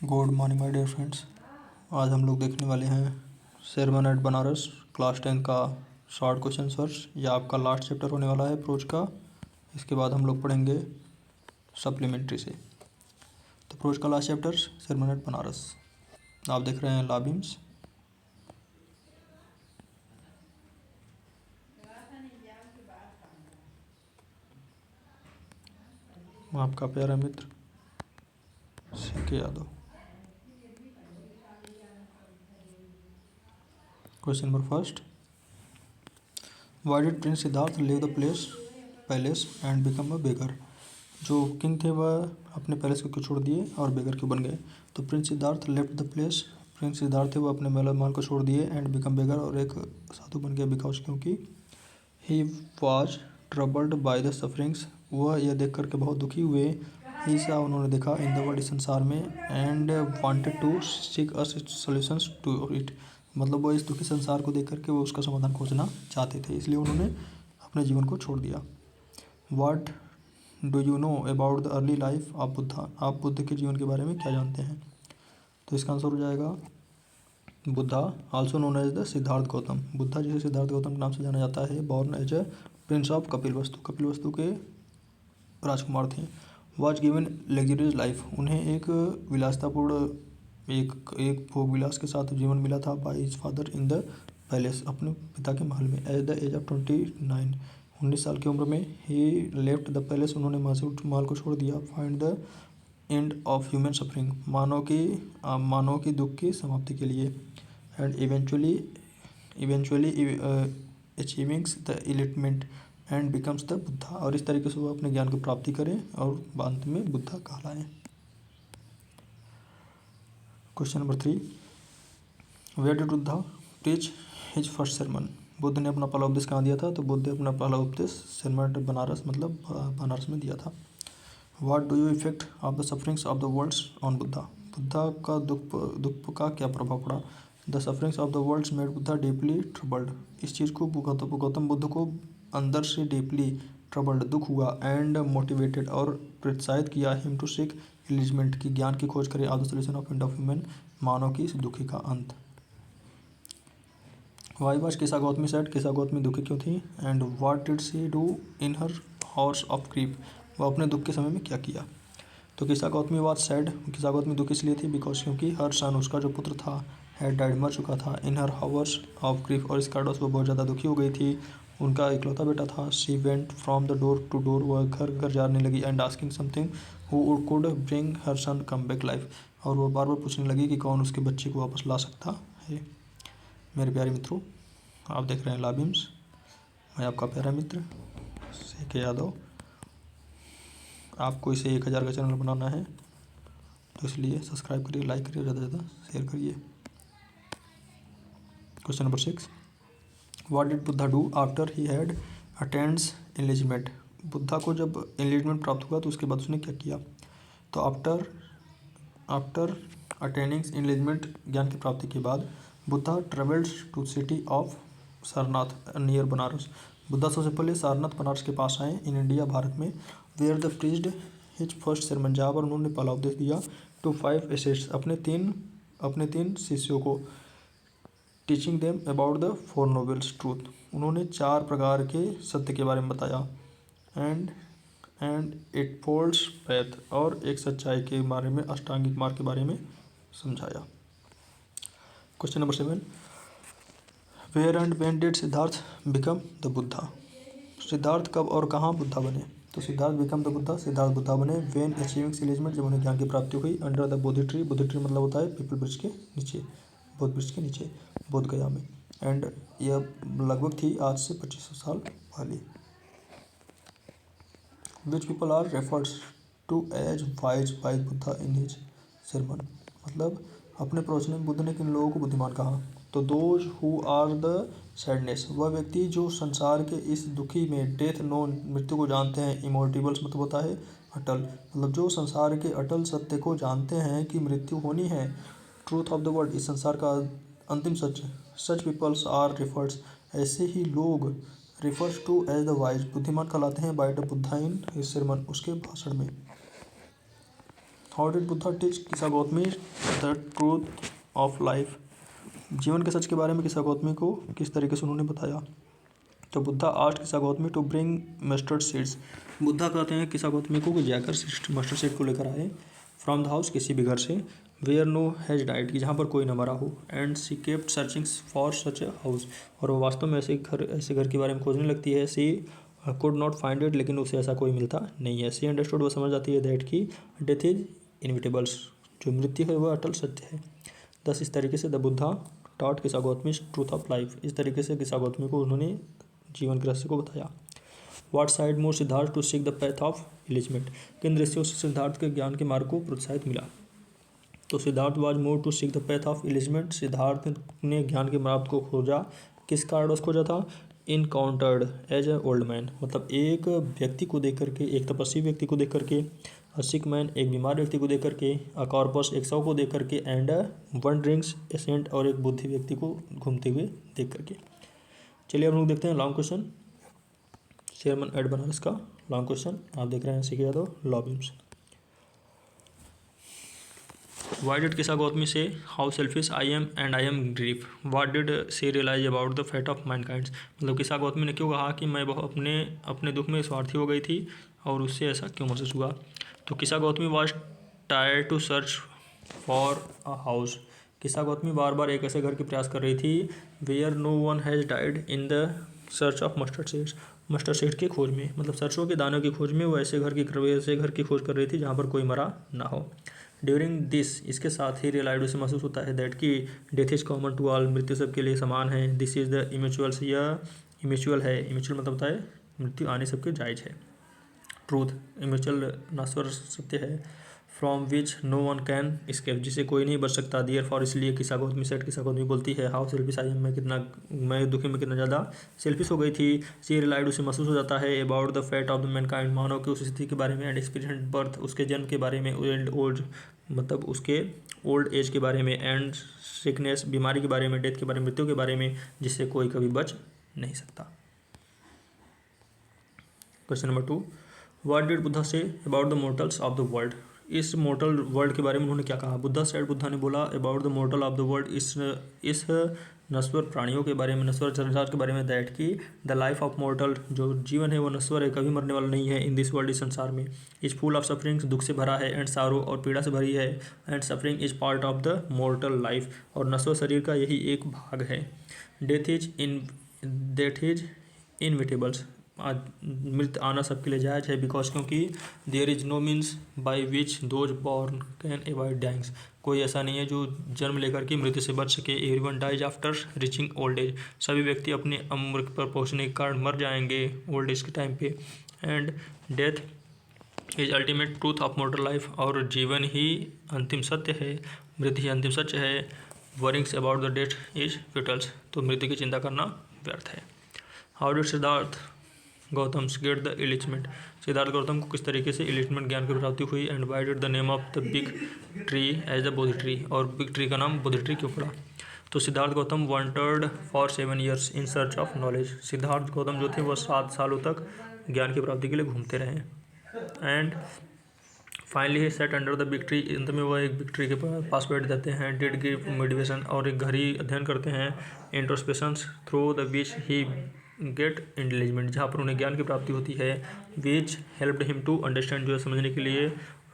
Good morning my dear friends. आज हम लोग देखने वाले हैं सरमन एट बनारस क्लास 10 का शॉर्ट क्वेश्चन सर्च। यह आपका लास्ट चैप्टर होने वाला है प्रोज का। इसके बाद हम लोग पढ़ेंगे सप्लीमेंट्री से। तो प्रोज का last chapter sermon at Banaras. आप देख रहे हैं लाबिम्स। आपका प्यारा मित्र CK Yadav. Question number first, why did prince Siddhartha leave the palace and become a beggar. जो किंग थे वह अपने पैलेस को क्यों छोड़ दिए और बेगर क्यों बन गए। तो Prince Siddharth left the place, Prince Siddharth थे वो अपने महल को छोड़ दिए एंड बिकम बेगर और एक साधु बन गया बिकॉज क्योंकि he was troubled by the sufferings, वह यह देख करके बहुत दुखी हुए। ही सा उन्होंने देखा इन द वर्ल्ड इस संसार में and wanted to seek a solutions to it, मतलब वो इस दुखी संसार को देख करके वो उसका समाधान खोजना चाहते थे, इसलिए उन्होंने अपने जीवन को छोड़ दिया। What do you know about the early life of Buddha, आप बुद्ध के जीवन के बारे में क्या जानते हैं। तो इसका आंसर हो जाएगा Buddha also known as the Siddhartha Gautam. Buddha जिसे सिद्धार्थ गौतम के नाम से जाना जाता है, born as a prince of Kapilavastu, Kapilavastu के राजकुमार थे। वॉज गिवन लग्जरियस लाइफ, उन्हें एक विलासतापूर्ण एक भोग विलास के साथ जीवन मिला था by his father in the palace, अपने पिता के महल में। एज द एज ऑफ 29, 19 साल की उम्र में ही लेफ्ट द पैलेस, उन्होंने महल को छोड़ दिया। Find the end of human suffering, मानव की दुख की समाप्ति के लिए। And eventually achieving the enlightenment and becomes the Buddha, और इस तरीके से वो अपने ज्ञान की प्राप्ति करें और अंत में बुद्धा कहलाएं। Question number 3, where did Buddha preach his first sermon, Buddha ने अपना पहला उपदेश कहाँ दिया था। तो बुद्ध ने अपना पहला उपदेश सरमन एट बनारस मतलब बनारस में दिया था। What do you effect of the sufferings of the worlds on Buddha, Buddha का दुख का क्या प्रभाव पड़ा। The sufferings of the worlds made Buddha deeply troubled, इस चीज़ को गौतम बुद्ध को अंदर से डीपली ट्रबल्ड दुख हुआ एंड मोटिवेटेड और प्रोत्साहित किया हिम टू सीक एलिजमेंट की ज्ञान की खोज करें of the solution of end of human, मानव की इस दुखी का अंत। वाई वाज किसा गौतमी सेड, किसा गौतमी दुखी क्यों थी। And what did she do in her hours of grief, वह अपने दुख के समय में क्या किया। तो किसा गौतमी वाज सैड, किसा गौतमी दुखी इसलिए थी बिकॉज क्योंकि हर सन उसका जो पुत्र था हैड डाइड मर चुका था। इन हर हावर्स ऑफ ग्रीफ, और इस कारण से वो बहुत ज़्यादा दुखी हो गई थी, उनका इकलौता बेटा था। She went from the door to door, वह घर घर जाने लगी and asking something who could bring her son come back life, और वो बार बार पूछने लगी कि कौन उसके बच्चे को वापस ला सकता है। मेरे प्यारे मित्रों, आप देख रहे हैं लाबिम्स, मैं आपका प्यारा मित्र CK यादव। आपको इसे 1000 का चैनल बनाना है, तो इसलिए सब्सक्राइब करिए, लाइक करिए, ज़्यादा से ज़्यादा शेयर करिए। Question number 6, what did Buddha do after he had attends enlightenment, Buddha को जब एनलिजमेंट प्राप्त हुआ तो उसके बाद उसने क्या किया। तो आफ्टर अटेनिंग एनलिजमेंट, ज्ञान की प्राप्ति के बाद, Buddha travels to city of Sarnath near Banaras, Buddha सबसे पहले सारनाथ बनारस के पास आए इन इंडिया भारत में। Where the preached his first sermon, जहाँ पर उन्होंने पहला उपदेश दिया टू 5 एसेट्स, अपने तीन शिष्यों को। Teaching them about the 4 nobles truth, उन्होंने 4 प्रकार के सत्य के बारे में बताया। एंड इट फोल्ड्स पैथ, और एक सच्चाई के बारे में, अष्टांगिक मार्ग के बारे में समझाया। Question number 7, where and when did Siddhartha become the Buddha, Siddhartha कब और कहाँ बुद्धा बने। तो सिद्धार्थ बिकम द बुद्धा, सिद्धार्थ बुद्धा बने व्हेन अचीविंग एलिजमेंट, जब उन्हें ज्ञान की प्राप्ति हुई। Under the Bodhi tree, Bodhi tree मतलब होता है पीपल वृक्ष के नीचे, बोध वृक्ष के नीचे, बोध गया में। एंड यह लगभग थी आज से 2500 साल पहले। Which people are referred to as wise by Buddha in his sermon, मतलब अपने प्रवचन में बुद्ध ने किन लोगों को बुद्धिमान कहा। तो those who are the sadness, वह व्यक्ति जो संसार के इस दुखी में, डेथ नोन मृत्यु को जानते हैं। इमोर्टिबल्स मतलब होता है अटल, मतलब जो संसार के अटल सत्य को जानते हैं कि मृत्यु होनी है। ट्रूथ ऑफ द वर्ल्ड, इस संसार का अंतिम सच। सच पीपल्स आर रिफर्ड्स, ऐसे ही लोग refers to as the wise, बुद्धिमान कहलाते हैं by the Buddha in his sermon, उसके भाषण में। How did Buddha teach Kisa Gautami the truth of life. जीवन के सच के बारे में किसा गौतमी को किस तरीके से उन्होंने बताया। तो Buddha asked Kisa Gautami to bring mustard seeds. Buddha कहते हैं किसा गौतमी को कि जाकर मस्टर्ड सीड को लेकर आए फ्रॉम द हाउस, किसी भी घर से, वेयर नो हैज डाइड, कि जहाँ पर कोई न मरा हो, and she kept searching for such a house, और वो वास्तव में ऐसे घर के बारे में खोजने लगती है। सी कुड नॉट फाइंड इट, लेकिन उसे ऐसा कोई मिलता नहीं है। सी अंडरस्टूड, वो समझ जाती है दैट की डेथ इज इनविटेबल्स, जो मृत्यु है वह अटल सत्य है। दस इस तरीके से द बुद्धा टॉट किसा गौतमी ट्रूथ ऑफ लाइफ, इस तरीके से किसा गौतमी को उन्होंने जीवन के रहस्य को बताया। What sights moved Siddhartha to seek the path of enlightenment, किन दृश्यों से सिद्धार्थ के ज्ञान के मार्ग को प्रोत्साहित मिला। तो Siddhartha was moved to seek the path of enlightenment, Siddhartha ने ज्ञान के मार्ग को खोजा, किस कारण खोजा था, encountered as a old man, मतलब एक व्यक्ति को देख करके, एक तपस्वी व्यक्ति को देख करके, अ सिक मैन एक बीमार व्यक्ति को देख करके, अ कॉर्पस एक शव को देख करके, एंड वंडरिंग्स ए सेंट और एक बुद्धि व्यक्ति को घूमते हुए देख करके। चलिए हम लोग देखते हैं long question. Sermon at Banaras का लॉन्ग क्वेश्चन आप देख रहे हैं सीखे यादव लॉ बीम्स। Why did किसा गौतमी से how selfish I am and I am grief, what did she realize about the fate of mankind, मतलब किसा गौतमी ने क्यों कहा कि मैं बहुत अपने दुख में स्वार्थी हो गई थी और उससे ऐसा क्यों महसूस हुआ। तो Kisa Gautami was tired to search for a house, Kisa Gautami बार बार एक ऐसे घर की प्रयास कर रही थी where no one has died in the search of mustard seeds, mustard seed की खोज में, मतलब सरसों के दानों की खोज में वो ऐसे घर की खोज कर रही थी जहाँ पर कोई मरा ना हो। ड्यूरिंग दिस, इसके साथ ही रियलाइड उसे महसूस होता है दैट कि death is common to all, मृत्यु सबके लिए समान है। दिस इज द इमेचुअल्स, यह इमेचुअल है, इमेचुअल मतलब होता है मृत्यु आने सबके जायज है। ट्रूथ, इमेचुअल नाश्वर सत्य है। From which no one can escape, जिसे कोई नहीं बच सकता। दियर फॉर, इसलिए किसा गौतमी सेट, किसा गौतमी बोलती है हाउ सेल्फिश आई एम, मैं दुखी में कितना ज़्यादा सेल्फिश हो गई थी। सी रियलाइड, उसे महसूस हो जाता है about the fate of the mankind, मानव के उस स्थिति के बारे में, एंड एक्सपीरियंस बर्थ, उसके जन्म के बारे में, एंड ओल्ड मतलब उसके ओल्ड एज के बारे में, एंड सिकनेस बीमारी के बारे में, डेथ के बारे में, मृत्यु के बारे में, जिससे कोई कभी बच नहीं सकता। Question number 2, what did Buddha say about the mortals of the world, इस मोर्टल वर्ल्ड के बारे में उन्होंने क्या कहा। बुद्धा सेड, बुद्धा ने बोला about the mortar of the world, इस नश्वर प्राणियों के बारे में, नश्वर संसार के बारे में, दैट की द लाइफ ऑफ मोर्टल, जो जीवन है वो नश्वर है, कभी मरने वाला नहीं है। इन दिस वर्ल्ड, इस संसार में, इज फुल ऑफ सफरिंग्स, दुख से भरा है, एंड सारो और पीड़ा से भरी है, and suffering is part of the mortar life, और नश्वर शरीर का यही एक भाग है। डेथ इज इनविटेबल्स, मृत आना सबके लिए जायज है, बिकॉज क्योंकि there is no means by which those born can avoid dyings, कोई ऐसा नहीं है जो जन्म लेकर के मृत्यु से बच सके। Everyone dies after reaching old age, सभी व्यक्ति अपने उम्र पर पहुंचने के कारण मर जाएंगे ओल्ड एज के टाइम पे। And death is ultimate truth of mortar life, और जीवन ही अंतिम सत्य है, मृत्यु ही अंतिम सत्य है। Worryings about the death is futile, तो मृत्यु की चिंता करना व्यर्थ है। How did Siddhartha Gautama get the enlightenment, Siddhartha Gautama को किस तरीके से इलिचमेंट ज्ञान की प्राप्ति हुई। And why did the name of the big tree as the Bodhi tree, और बिग ट्री का नाम बोधि ट्री क्यों पड़ा। तो Siddhartha Gautama wandered for 7 years in search of knowledge, Siddhartha Gautam जो थे वह 7 सालों तक ज्ञान की प्राप्ति के लिए घूमते रहे। And finally he set under the big tree, अंत में वह एक बिग ट्री के पास बैठ जाते हैं। डिड गिव मेडिटेशन, और एक घड़ी अध्ययन करते हैं। Introspections through the which he get enlightenment, जहाँ पर उन्हें ज्ञान की प्राप्ति होती है। Which helped him to understand, जो समझने के लिए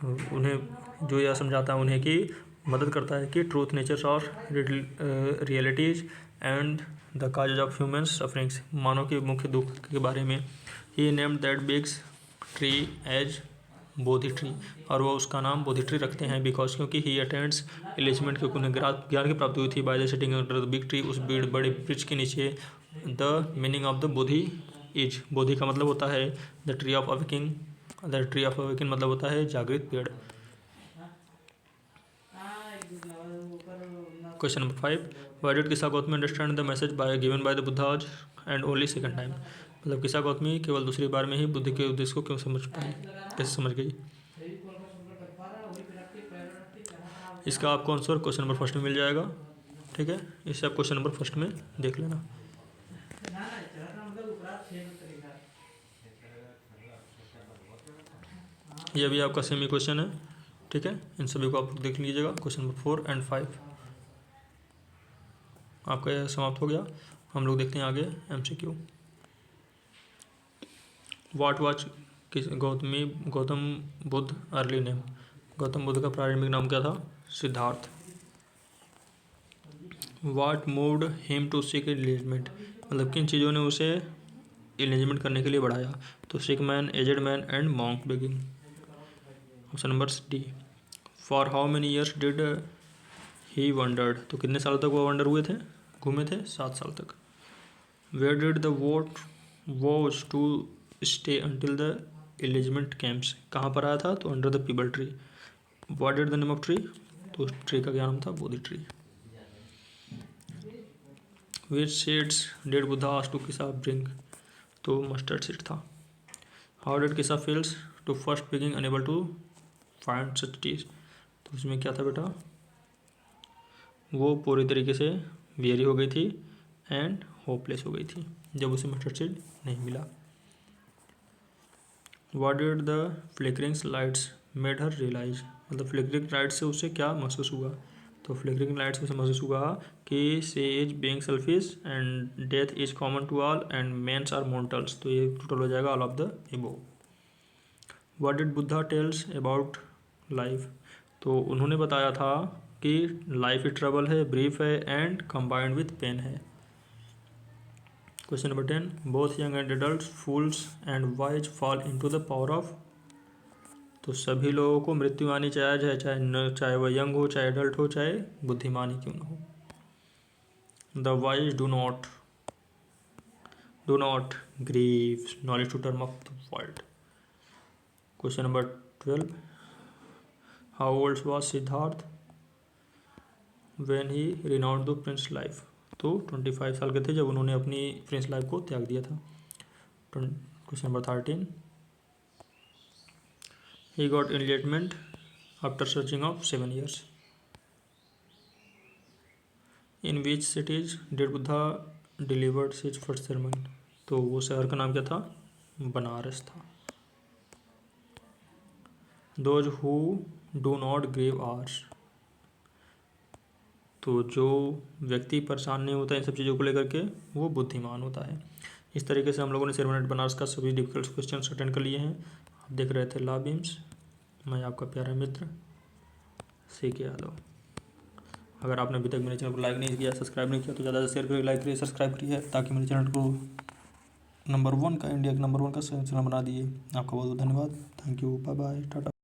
उन्हें, जो यह समझाता है उन्हें कि मदद करता है कि ट्रूथ, नेचर्स और realities and the causes of human sufferings, मानव के मुख्य दुख के बारे में। He named that bigs tree as Bodhi tree, और वो उसका नाम बोधि ट्री रखते हैं, बिकॉज क्योंकि ही अटेंड्स एलिजमेंट, क्योंकि उन्हें ज्ञान की प्राप्ति हुई थी by the sitting under the big tree, उस बड़े वृक्ष के नीचे। The meaning of the Bodhi is, Bodhi का मतलब होता है the tree of awakening, the tree of awakening मतलब होता है जागृत पेड़। क्वेश्चन नंबर 5, व्हाई डिड किसा Gautami understand the message bye given by the Buddha and only second time, मतलब किसा गौतमी केवल दूसरी बार में ही बुद्ध के उद्देश्य को क्यों समझ पाई, कैसे समझ गई। इसका आपको आंसर क्वेश्चन नंबर 1 में मिल जाएगा, ठीक है, इसे आप क्वेश्चन नंबर 1 में देख लेना। यह भी आपका सेमी क्वेश्चन है, ठीक है, इन सभी को आप लोग देख लीजिएगा। क्वेश्चन नंबर 4 और 5 आपका यह समाप्त हो गया। हम लोग देखते हैं आगे MCQ। What was Gautama Buddha early name? Gautama Buddha का प्रारंभिक नाम क्या था? Siddhartha. What moved him to seek enlightenment? मतलब किन चीज़ों ने उसे एलिजमेंट करने के लिए बढ़ाया? तो sick man, aged man and monk begging. Option number D. For how many years did he wondered? तो कितने सालों तक वो वंडर हुए थे, घूमे थे? 7 साल तक। Where did the vote was to stay until the enlightenment camps? कहाँ पर आया था? तो under the peepal tree. What did the name of tree? तो उस ट्री का क्या नाम था? Bodhi tree. Which seeds did Buddha ask to Kisa bring? तो मस्टर्ड सीड था। How did Kisa feels to first being unable to find such teas? तो उसमें क्या था बेटा? वो पूरी तरीके से वेरी हो गई थी एंड होपलेस हो गई थी जब उसे मस्टर्ड सीड नहीं मिला। What did the flickering lights made her realize? मतलब फ्लिकरिंग लाइट से उसे क्या महसूस हुआ? तो फ्लिकरिंग लाइट से उसे महसूस हुआ कि she is being selfish and death is common to all and mens are mortals. तो ये टोटल हो जाएगा all of the above. What did Buddha tells about life? तो उन्होंने बताया था कि लाइफ इज ट्रबल है, ब्रीफ है एंड कंबाइंड विथ पेन है। Question number 10। Both young and adult fools and wise fall into the power of? तो सभी लोगों को मृत्यु आनी चाहिए, चाहे वह यंग हो, चाहे एडल्ट हो, चाहे बुद्धिमान ही क्यों न हो। The wise do not grieve knowledge to term of the world. Question number 12। How old was Siddhartha when he renounced the prince life? तो 25 साल के थे जब उन्होंने अपनी प्रिंस लाइफ को त्याग दिया था। Question number 13। He got enlightenment after searching of 7 years। In which cities did Buddha delivered his first sermon? तो वो शहर का नाम क्या था? बनारस था। Those who do not grieve ours? तो जो व्यक्ति परेशान नहीं होता इन सब चीज़ों को लेकर के, वो बुद्धिमान होता है। इस तरीके से हम लोगों ने 7 मिनट बनारस का सभी डिफिकल्ट क्वेश्चन अटेंड कर लिए हैं। आप देख रहे थे ला बीम्स। मैं आपका प्यारा मित्र CK यादव। अगर आपने अभी तक मेरे चैनल को लाइक नहीं किया, सब्सक्राइब नहीं किया, तो ज़्यादा से शेयर करिए, लाइक करिए, सब्सक्राइब करिए, ताकि मेरे चैनल को नंबर 1 का, इंडिया का नंबर 1 का चैनल बना दिए। आपका बहुत बहुत धन्यवाद। Thank you, bye bye, Tata.